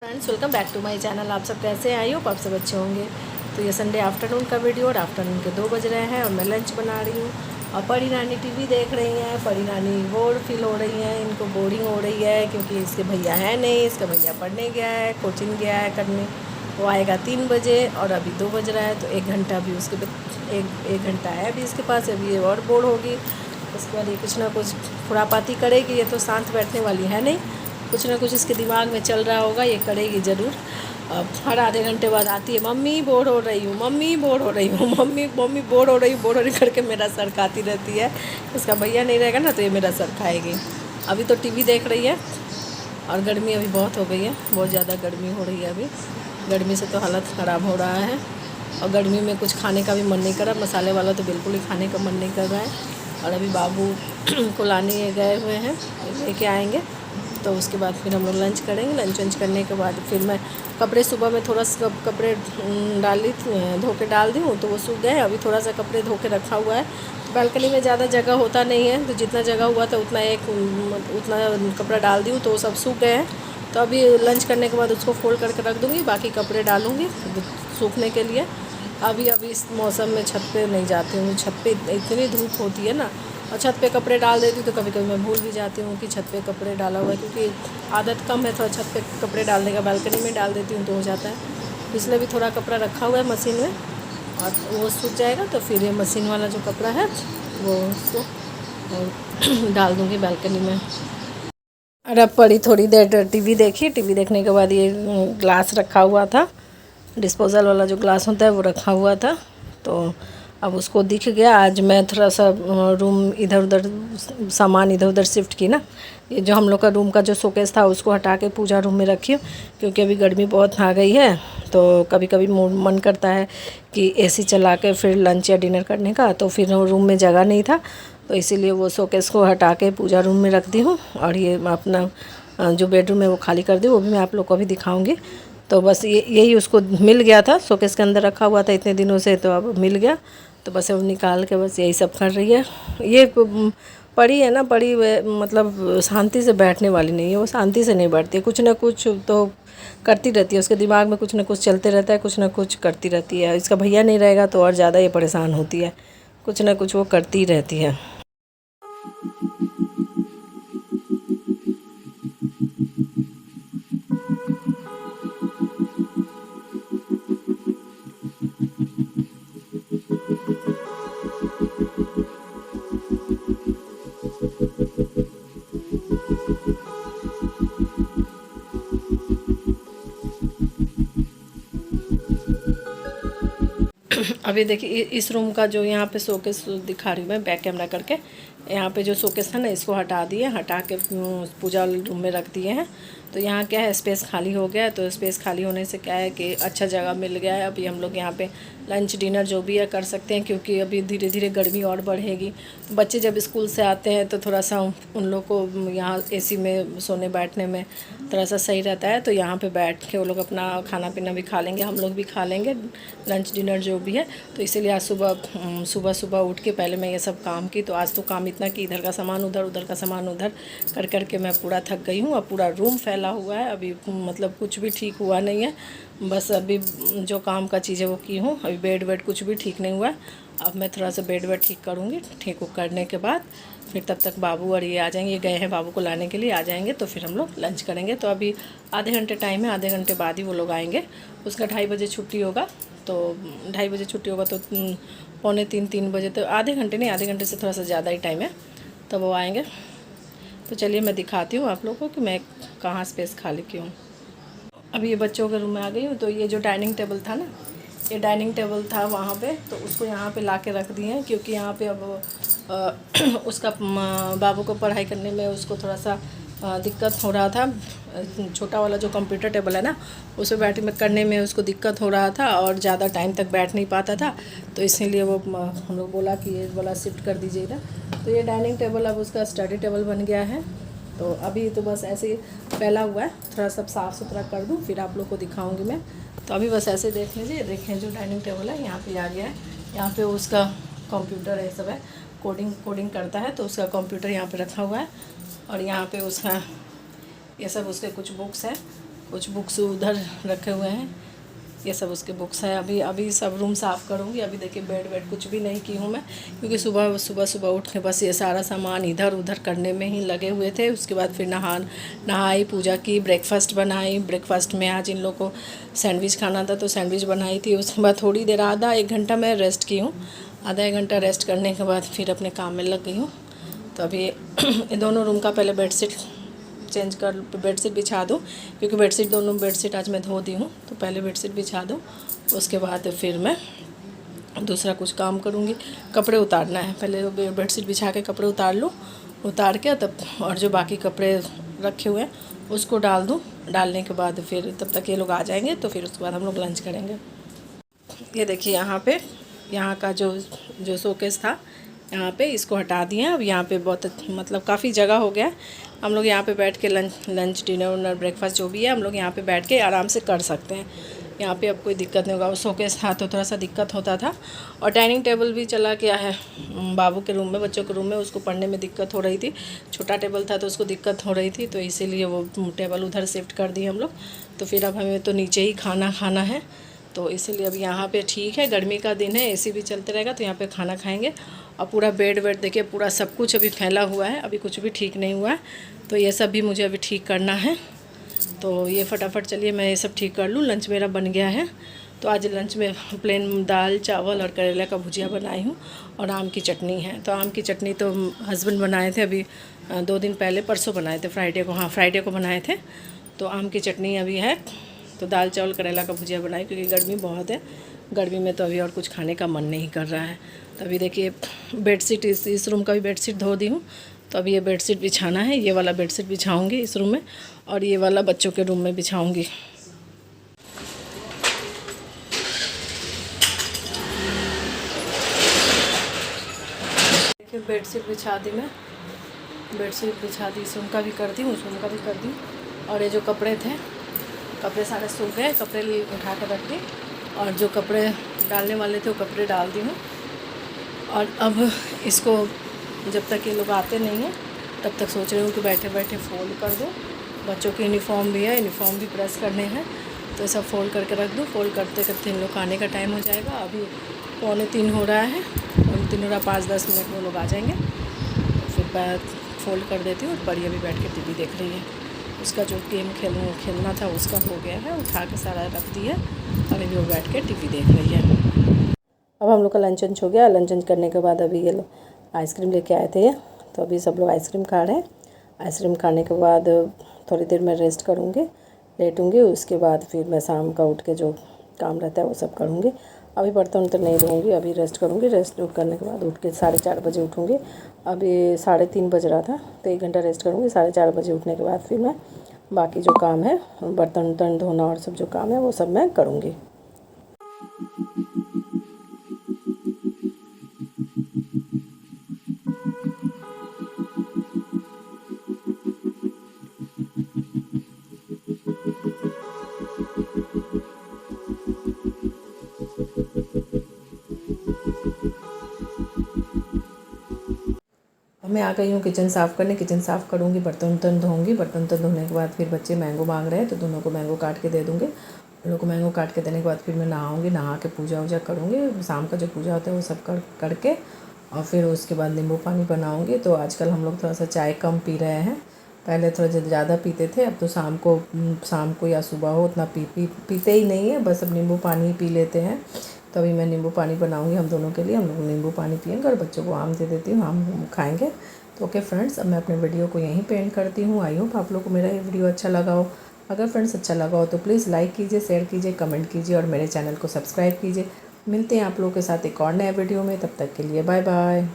Friends, welcome back to my channel. आप सब कैसे हैं? आई होप आप सब अच्छे होंगे। तो ये संडे आफ्टरनून का वीडियो और आफ्टरनून के 2 बज रहे हैं और मैं लंच बना रही हूँ। और परी रानी टीवी देख रही हैं। परी रानी बोर फील हो रही हैं, इनको बोरिंग हो रही है क्योंकि इसके भैया है नहीं। इसका भैया पढ़ने गया है, कोचिंग गया है करने। वो आएगा 3 बजे और अभी 2 बज रहा है, तो 1 घंटा अभी उसके एक घंटा है अभी इसके पास। अभी ये और बोर होगी। उसके बाद ये कुछ ना कुछ खुरापाती करेगी। ये तो शांत बैठने वाली है नहीं, कुछ ना कुछ इसके दिमाग में चल रहा होगा, ये करेगी ज़रूर। अब हर आधे घंटे बाद आती है, मम्मी बोर हो रही हूँ, मम्मी बोर हो रही हूँ, मम्मी मम्मी बोर हो रही हूँ, बोर हो रही करके मेरा सर खाती रहती है। इसका भैया नहीं रहेगा ना तो ये मेरा सर खाएगी। अभी तो टीवी देख रही है। और गर्मी अभी बहुत हो गई है, बहुत ज़्यादा गर्मी हो रही है अभी। गर्मी से तो हालत ख़राब हो रहा है। और गर्मी में कुछ खाने का भी मन नहीं कर रहा, मसाले वाला तो बिल्कुल ही खाने का मन नहीं कर रहा है। और अभी बाबू को लाने गए हुए हैं, लेके आएंगे तो उसके बाद फिर हम लोग लंच करेंगे। लंच करने के बाद फिर मैं कपड़े सुबह में थोड़ा सा कपड़े धो के डाल दी हूँ तो वो सूख गए। अभी थोड़ा सा कपड़े धो के रखा हुआ है। बालकनी में ज़्यादा जगह होता नहीं है, तो जितना जगह हुआ था उतना कपड़ा डाल दी हूँ, तो वो सब सूख गए हैं। तो अभी लंच करने के बाद उसको फोल्ड करके रख दूँगी, बाकी कपड़े डालूँगी सूखने के लिए। अभी इस मौसम में छत पे नहीं जाती हूँ, छत पे इतनी धूप होती है ना। और छत पे कपड़े डाल देती हूँ तो कभी कभी मैं भूल भी जाती हूँ कि छत पे कपड़े डाला हुआ है, क्योंकि आदत कम है थोड़ा छत पे कपड़े डालने का। बालकनी में डाल देती हूँ तो हो जाता है। इसलिए भी थोड़ा कपड़ा रखा हुआ है मशीन में, और वो सूख जाएगा तो फिर ये मशीन वाला जो कपड़ा है वो उसको डाल दूँगी बालकनी में। और अब पड़ी थोड़ी देर टीवी देखी। टीवी देखने के बाद ये ग्लास रखा हुआ था, डिस्पोज़ल वाला जो ग्लास होता है वो रखा हुआ था, तो अब उसको दिख गया। आज मैं थोड़ा सा रूम इधर उधर सामान इधर उधर शिफ्ट की ना। ये जो हम लोग का रूम का जो शोकेस था उसको हटा के पूजा रूम में रखी हूँ, क्योंकि अभी गर्मी बहुत आ गई है। तो कभी कभी मन करता है कि एसी चला के फिर लंच या डिनर करने का, तो फिर रूम में जगह नहीं था, तो इसीलिए वो शोकेस को हटा के पूजा रूम में रख दी हूँ। और ये अपना जो बेडरूम है वो खाली कर दी, वो भी मैं आप लोग को अभी दिखाऊंगी। तो बस यही उसको मिल गया था, शोकेस के अंदर रखा हुआ था इतने दिनों से, तो अब मिल गया, तो बस अब निकाल के बस यही सब कर रही है। ये पड़ी है ना, पड़ी मतलब शांति से बैठने वाली नहीं है, वो शांति से नहीं बैठती है, कुछ ना कुछ तो करती रहती है। उसके दिमाग में कुछ ना कुछ चलते रहता है, कुछ ना कुछ करती रहती है। इसका भैया नहीं रहेगा तो और ज़्यादा ये परेशान होती है, कुछ ना कुछ वो करती रहती है। अभी देखिए इस रूम का जो यहाँ पे शोकेस दिखा रही हूँ मैं बैक कैमरा करके। यहाँ पे जो शोकेस था ना, इसको हटा दिए, हटा के पूजा रूम में रख दिए हैं। तो यहाँ क्या है, स्पेस खाली हो गया है। तो स्पेस खाली होने से क्या है कि अच्छा जगह मिल गया है। अभी हम लोग यहाँ पे लंच डिनर जो भी है कर सकते हैं, क्योंकि अभी धीरे धीरे गर्मी और बढ़ेगी। बच्चे जब स्कूल से आते हैं तो थोड़ा सा उन लोग को यहाँ एसी में सोने बैठने में थोड़ा सा सही रहता है। तो यहाँ पे बैठ के वो लोग अपना खाना पीना भी खा लेंगे, हम लोग भी खा लेंगे लंच डिनर जो भी है। तो इसीलिए आज सुबह उठ के पहले मैं ये सब काम की। तो आज तो काम इतना कि इधर का सामान उधर, उधर का सामान उधर कर के मैं पूरा थक गई हूँ। और पूरा रूम फैला हुआ है, अभी मतलब कुछ भी ठीक हुआ नहीं है। बस अभी जो काम का चीज़ है वो की हूँ। अभी बेड वेड कुछ भी ठीक नहीं हुआ है। अब मैं थोड़ा सा बेड वेड ठीक करूँगी। ठीक करने के बाद फिर तब तक बाबू और ये आ जाएंगे, ये गए हैं बाबू को लाने के लिए, आ जाएंगे तो फिर हम लोग लंच करेंगे। तो अभी आधे घंटे टाइम है, आधे घंटे बाद ही वो लोग आएंगे। उसका 2:30 बजे छुट्टी होगा, तो 2:30 बजे छुट्टी होगा तो 2:45-3 बजे, तो आधे घंटे नहीं, आधे घंटे से थोड़ा सा ज़्यादा ही टाइम है, तो वो आएंगे। तो चलिए मैं दिखाती हूँ आप लोगों को कि मैं कहाँ स्पेस खाली की हूँ। अभी ये बच्चों के रूम में आ गई हूँ। तो ये जो डाइनिंग टेबल था ना, ये डाइनिंग टेबल था वहाँ पे, तो उसको यहाँ पे ला के रख दिए हैं, क्योंकि यहाँ पे अब उसका बाबू को पढ़ाई करने में उसको थोड़ा सा दिक्कत हो रहा था। छोटा वाला जो कंप्यूटर टेबल है ना, उस पर बैठ में करने में उसको दिक्कत हो रहा था और ज़्यादा टाइम तक बैठ नहीं पाता था। तो इसीलिए वो हम लोग बोला कि ये वाला शिफ्ट कर दीजिएगा। तो ये डाइनिंग टेबल अब उसका स्टडी टेबल बन गया है। तो अभी तो बस ऐसे ही फैला हुआ है, थोड़ा सब साफ़ सुथरा कर दूँ फिर आप लोग को दिखाऊंगी मैं। तो अभी बस ऐसे देख लीजिए, देखें जो डाइनिंग टेबल है यहाँ पे आ गया है। यहाँ पे उसका कंप्यूटर है, सब है, कोडिंग करता है, तो उसका कंप्यूटर यहाँ पे रखा हुआ है। और यहाँ पे उसका ये सब उसके कुछ बुक्स हैं, कुछ बुक्स उधर रखे हुए हैं, ये सब उसके बुक्स हैं। अभी सब रूम साफ़ करूँगी। अभी देखिए बेड कुछ भी नहीं की हूँ मैं, क्योंकि सुबह उठ के बस ये सारा सामान इधर उधर करने में ही लगे हुए थे। उसके बाद फिर नहाई, पूजा की, ब्रेकफास्ट बनाई। ब्रेकफास्ट में आज इन लोग को सैंडविच खाना था तो सैंडविच बनाई थी। उसके बाद थोड़ी देर आधा एक घंटा मैं रेस्ट की हूँ। आधा एक घंटा रेस्ट करने के बाद फिर अपने काम में लग गई हूँ। तो अभी ये दोनों रूम का पहले बेडशीट चेंज कर, बेडशीट बिछा दो, क्योंकि दोनों बेडशीट आज मैं धो दी हूँ। तो पहले बेडशीट बिछा दो, उसके बाद फिर मैं दूसरा कुछ काम करूँगी। कपड़े उतारना है, पहले बेडशीट बिछा के कपड़े उतार लूँ, उतार के तब और जो बाकी कपड़े रखे हुए हैं उसको डाल दूँ। डालने के बाद फिर तब तक ये लोग आ जाएंगे तो फिर उसके बाद हम लोग लंच करेंगे। ये देखिए यहाँ का जो शोकेस था यहाँ पे, इसको हटा दिए हैं। अब यहाँ पे बहुत मतलब काफ़ी जगह हो गया है। हम लोग यहाँ पे बैठ के लंच डिनर ब्रेकफास्ट जो भी है हम लोग यहाँ पे बैठ के आराम से कर सकते हैं। यहाँ पे अब कोई दिक्कत नहीं होगा। वो शोकेस था तो थोड़ा सा दिक्कत होता था। और डाइनिंग टेबल भी चला गया है बाबू के रूम में, बच्चों के रूम में। उसको पढ़ने में दिक्कत हो रही थी, छोटा टेबल था तो उसको दिक्कत हो रही थी, तो इसीलिए वो टेबल उधर शिफ्ट कर दिए हम लोग। तो फिर अब हमें तो नीचे ही खाना है, तो इसीलिए अब यहाँ पे ठीक है। गर्मी का दिन है, एसी भी चलते रहेगा तो यहाँ पे खाना खाएंगे। और पूरा बेड देखिए, पूरा सब कुछ अभी फैला हुआ है, अभी कुछ भी ठीक नहीं हुआ है। तो ये सब भी मुझे अभी ठीक करना है। तो ये फटाफट चलिए मैं ये सब ठीक कर लूँ। लंच मेरा बन गया है। तो आज लंच में प्लेन दाल चावल और करेला का भुजिया बनाई हूँ और आम की चटनी है। तो आम की चटनी तो हस्बैंड बनाए थे अभी 2 दिन पहले, परसों बनाए थे, फ्राइडे को बनाए थे। तो आम की चटनी अभी है। तो दाल चावल करेला का भुजिया बनाई, क्योंकि गर्मी बहुत है। गर्मी में तो अभी और कुछ खाने का मन नहीं कर रहा है। तो अभी देखिए बेडशीट इस रूम का भी बेडशीट धो दी हूँ। तो अभी ये बेडशीट बिछाना है। ये वाला बेडशीट बिछाऊँगी इस रूम में, और ये वाला बच्चों के रूम में बिछाऊँगी। देखिए बेडशीट बिछा दी मैं, बेडशीट बिछा दी। इस रूम का भी कर दी, उस रूम का भी कर दी। और ये जो कपड़े थे, कपड़े सारे सूख गए, कपड़े उठा कर रख दी। और जो कपड़े डालने वाले थे वो कपड़े डाल दी हूँ। और अब इसको जब तक ये लोग आते नहीं हैं तब तक सोच रही हूँ कि बैठे बैठे फ़ोल्ड कर दूँ। बच्चों की यूनिफॉर्म भी है, यूनिफॉर्म भी प्रेस करने हैं, तो सब फ़ोल्ड करके रख दूँ। फ़ोल्ड करते करते इन लोग आने का टाइम हो जाएगा। अभी 2:45 हो रहा है, 3 हो रहा, 5-10 मिनट में वो लोग आ जाएंगे। तो फिर मैं फ़ोल्ड कर देती हूँ। और बड़ी अभी बैठ के टीवी देख रही है। उसका जो गेम खेलना था उसका हो गया है, उठा के सारा रख दिया। और अभी वो बैठ के टीवी देख रही है। अब हम लोग का लंच हो गया। लंच करने के बाद अभी ये लोग आइसक्रीम लेके आए थे, तो अभी सब लोग आइसक्रीम खा रहे हैं। आइसक्रीम खाने के बाद थोड़ी देर मैं रेस्ट करूँगी, लेटूँगी। उसके बाद फिर मैं शाम का उठ के जो काम रहता है वो सब करूँगी। अभी बर्तन तो नहीं धोऊँगी, अभी रेस्ट करूँगी। रेस्ट करने के बाद उठ के 4:30 बजे उठूँगी। अभी 3:30 बज रहा था, तो 1 घंटा रेस्ट करूँगी। 4:30 बजे उठने के बाद फिर मैं बाकी जो काम है, बर्तन धोना और सब जो काम है वो सब मैं करूँगी। मैं आ गई हूँ किचन साफ़ करने। किचन साफ़ करूँगी, बर्तन धोऊँगी। बर्तन धोने के बाद फिर बच्चे मैंगो मांग रहे हैं, तो दोनों को मैंगो काट के दे दूँगी। उन लोग को मैंगो काट के देने के बाद फिर मैं नहाऊँगी। नहा के पूजा वूजा करूँगी। शाम का जो पूजा होता है वो सब करके और फिर उसके बाद नींबू पानी बनाऊँगी। तो आजकल हम लोग थोड़ा सा चाय कम पी रहे हैं। पहले थोड़ा ज़्यादा पीते थे, अब तो शाम को या सुबह हो उतना पीते ही नहीं है, बस अब नींबू पानी ही पी लेते हैं। तो अभी मैं नींबू पानी बनाऊंगी हम दोनों के लिए। हम लोग नींबू पानी पिएंगे और बच्चों को आम दे देती हूँ, आम खाएंगे। तो ओके फ्रेंड्स, अब मैं अपने वीडियो को यहीं पे एंड करती हूँ। आई होप आप लोग को मेरा ये वीडियो अच्छा लगा हो। अगर फ्रेंड्स अच्छा लगा हो तो प्लीज़ लाइक कीजिए, शेयर कीजिए, कमेंट कीजिए और मेरे चैनल को सब्सक्राइब कीजिए। मिलते हैं आप लोगों के साथ एक और नए वीडियो में। तब तक के लिए बाय बाय।